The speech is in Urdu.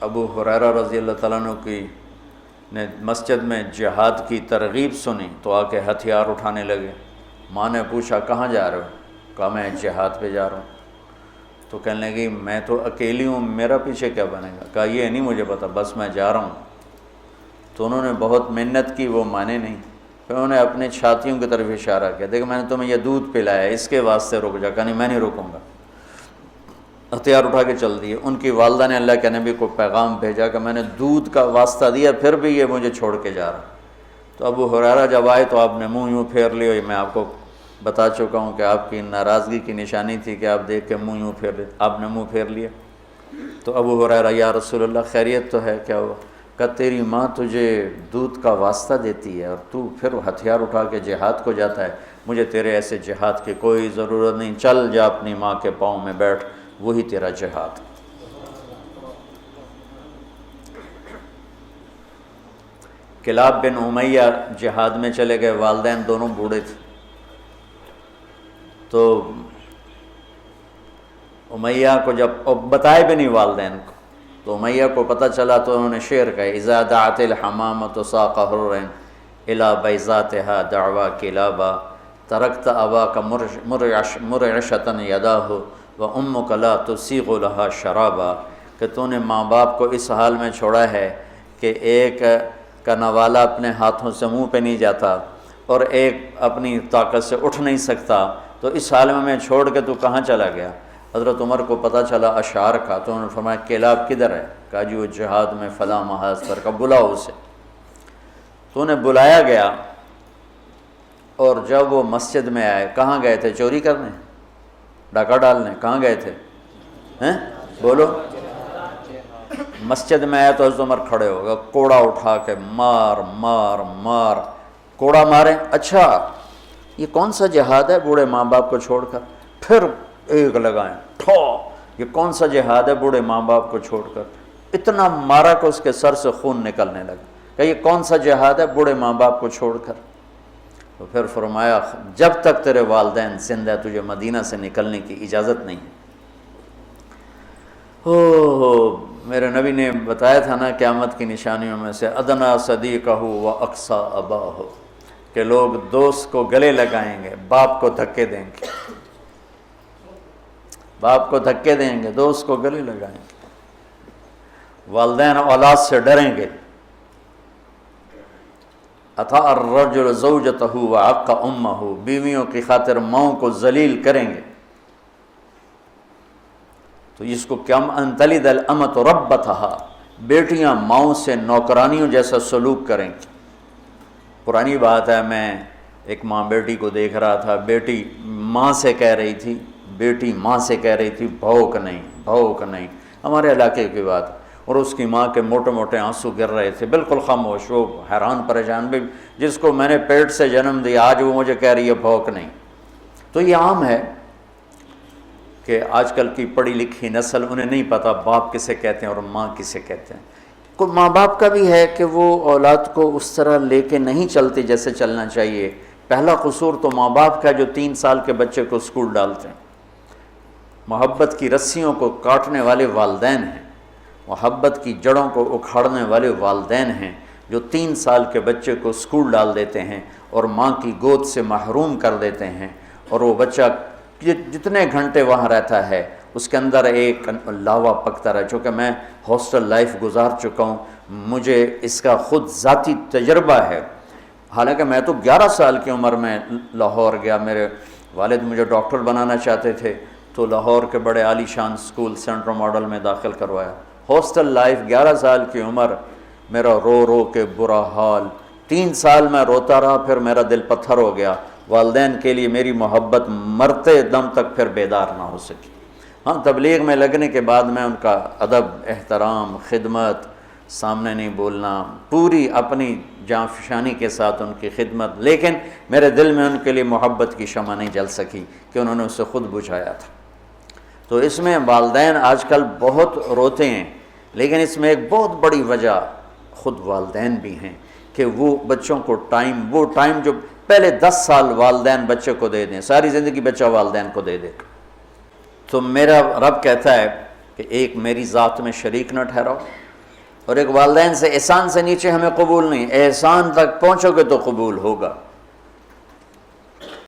ابو ہریرہ رضی اللہ تعالیٰ عنہ کی نے مسجد میں جہاد کی ترغیب سنی تو آ کے ہتھیار اٹھانے لگے۔ ماں نے پوچھا کہاں جا رہے ہو؟ کہا میں جہاد پہ جا رہا ہوں۔ تو کہنے لگی میں تو اکیلی ہوں، میرا پیچھے کیا بنے گا؟ کہا یہ نہیں مجھے پتا، بس میں جا رہا ہوں۔ تو انہوں نے بہت محنت کی، وہ مانے نہیں۔ پھر انہوں نے اپنے چھاتیوں کی طرف اشارہ کیا، دیکھو میں نے تمہیں یہ دودھ پلایا ہے، اس کے واسطے رک جا۔ کہا نہیں میں نہیں رکوں گا۔ ہتھیار اٹھا کے چل دیے۔ ان کی والدہ نے اللہ کے نبی کو پیغام بھیجا کہ میں نے دودھ کا واسطہ دیا، پھر بھی یہ مجھے چھوڑ کے جا رہا۔ تو ابو ہریرہ جب آئے تو آپ نے منہ یوں پھیر لیا، میں آپ کو بتا چکا ہوں کہ آپ کی ناراضگی کی نشانی تھی کہ آپ دیکھ کے منہ یوں پھیر لے، آپ نے منہ پھیر لیا۔ تو ابو ہریرہ یا رسول اللہ خیریت تو ہے؟ کیا ہوا؟ کہ تیری ماں تجھے دودھ کا واسطہ دیتی ہے اور تو پھر ہتھیار اٹھا کے جہاد کو جاتا ہے، مجھے تیرے ایسے جہاد کی کوئی ضرورت نہیں، چل جا اپنی ماں کے پاؤں میں بیٹھ، وہی تیرا جہاد۔ کلاب بن امیہ جہاد میں چلے گئے، والدین دونوں بوڑھے تھے۔ تو امیہ کو جب بتائے بھی نہیں والدین کو، تو امیہ کو پتہ چلا تو انہوں نے شعر کہا اذا دعت الحمامۃ ساق حر الی بیضاتها دعوا کلابا ترکت اباک مرعشۃ یداہ وامک لا تسیغ لها شرابا، کہ تو نے ماں باپ کو اس حال میں چھوڑا ہے کہ ایک کا نوالا اپنے ہاتھوں سے منہ پہ نہیں جاتا اور ایک اپنی طاقت سے اٹھ نہیں سکتا، تو اس حال میں چھوڑ کے تو کہاں چلا گیا؟ حضرت عمر کو پتہ چلا اشعار کا، تو انہوں نے فرمایا کلاب کدھر ہے؟ کہا جی وہ جہاد میں فلاں محاذ پر، کا بلاؤ اسے۔ تو انہیں بلایا گیا، اور جب وہ مسجد میں آئے، کہاں گئے تھے؟ چوری کرنے، ڈاکہ ڈالنے؟ کہاں گئے تھے؟ بولو۔ مسجد میں آئے تو حضرت عمر کھڑے ہو گئے، کوڑا اٹھا کے مار مار مار، کوڑا مارے، اچھا یہ کون سا جہاد ہے بوڑھے ماں باپ کو چھوڑ کر؟ پھر ایک لگائیں ٹھو، یہ کون سا جہاد ہے بوڑھے ماں باپ کو چھوڑ کر؟ اتنا مارا کہ اس کے سر سے خون نکلنے لگا کہ یہ کون سا جہاد ہے بوڑھے ماں باپ کو چھوڑ کر؟ تو پھر فرمایا جب تک تیرے والدین زندہ تجھے مدینہ سے نکلنے کی اجازت نہیں ہے۔ میرے نبی نے بتایا تھا نا قیامت کی نشانیوں میں سے ادنا صدیقہ و اقصی اباہ، کہ لوگ دوست کو گلے لگائیں گے، باپ کو دھکے دیں گے، باپ کو دھکے دیں گے، دوست کو گلے لگائیں گے، والدین اولاد سے ڈریں گے۔ اطاع الرجل زوجتہ وعق امہ، بیویوں کی خاطر ماؤں کو ذلیل کریں گے۔ تو اس کو کیا ان تلد الامۃ ربتھا، بیٹیاں ماؤں سے نوکرانیوں جیسا سلوک کریں گی۔ پرانی بات ہے، میں ایک ماں بیٹی کو دیکھ رہا تھا، بیٹی ماں سے کہہ رہی تھی، بیٹی ماں سے کہہ رہی تھی بھوک نہیں بھوک نہیں، ہمارے علاقے کی بات، اور اس کی ماں کے موٹے موٹے آنسو گر رہے تھے، بالکل خاموش، وہ حیران پریشان بھی، جس کو میں نے پیٹ سے جنم دیا آج وہ مجھے کہہ رہی ہے بھوک نہیں۔ تو یہ عام ہے کہ آج کل کی پڑھی لکھی نسل، انہیں نہیں پتہ باپ کسے کہتے ہیں اور ماں کسے کہتے ہیں۔ کوئی ماں باپ کا بھی ہے کہ وہ اولاد کو اس طرح لے کے نہیں چلتی جیسے چلنا چاہیے۔ پہلا قصور تو ماں باپ کا جو 3 سال کے بچے کو اسکول ڈالتے ہیں۔ محبت کی رسیوں کو کاٹنے والے والدین ہیں، محبت کی جڑوں کو اکھاڑنے والے والدین ہیں، جو 3 سال کے بچے کو اسکول ڈال دیتے ہیں اور ماں کی گود سے محروم کر دیتے ہیں، اور وہ بچہ جتنے گھنٹے وہاں رہتا ہے اس کے اندر ایک لاوا پکتا رہا۔ چونکہ میں ہاسٹل لائف گزار چکا ہوں، مجھے اس کا خود ذاتی تجربہ ہے۔ حالانکہ میں تو 11 سال کی عمر میں لاہور گیا، میرے والد مجھے ڈاکٹر بنانا چاہتے تھے، تو لاہور کے بڑے عالی شان اسکول سینٹرل ماڈل میں داخل کروایا۔ ہاسٹل لائف 11 سال کی عمر، میرا رو رو کے برا حال، 3 سال میں روتا رہا، پھر میرا دل پتھر ہو گیا۔ والدین کے لیے میری محبت مرتے دم تک پھر بیدار نہ ہو سکی۔ ہاں تبلیغ میں لگنے کے بعد میں ان کا ادب، احترام، خدمت، سامنے نہیں بولنا، پوری اپنی جاں فشانی کے ساتھ ان کی خدمت، لیکن میرے دل میں ان کے لیے محبت کی شمع نہیں جل سکی کہ انہوں نے اسے خود بجھایا تھا۔ تو اس میں والدین آج کل بہت روتے ہیں، لیکن اس میں ایک بہت بڑی وجہ خود والدین بھی ہیں کہ وہ بچوں کو وہ ٹائم جو پہلے 10 سال والدین بچے کو دے دیں، ساری زندگی بچہ والدین کو دے دے۔ تو میرا رب کہتا ہے کہ ایک میری ذات میں شریک نہ ٹھہراؤ، اور ایک والدین سے احسان سے نیچے ہمیں قبول نہیں، احسان تک پہنچو گے تو قبول ہوگا۔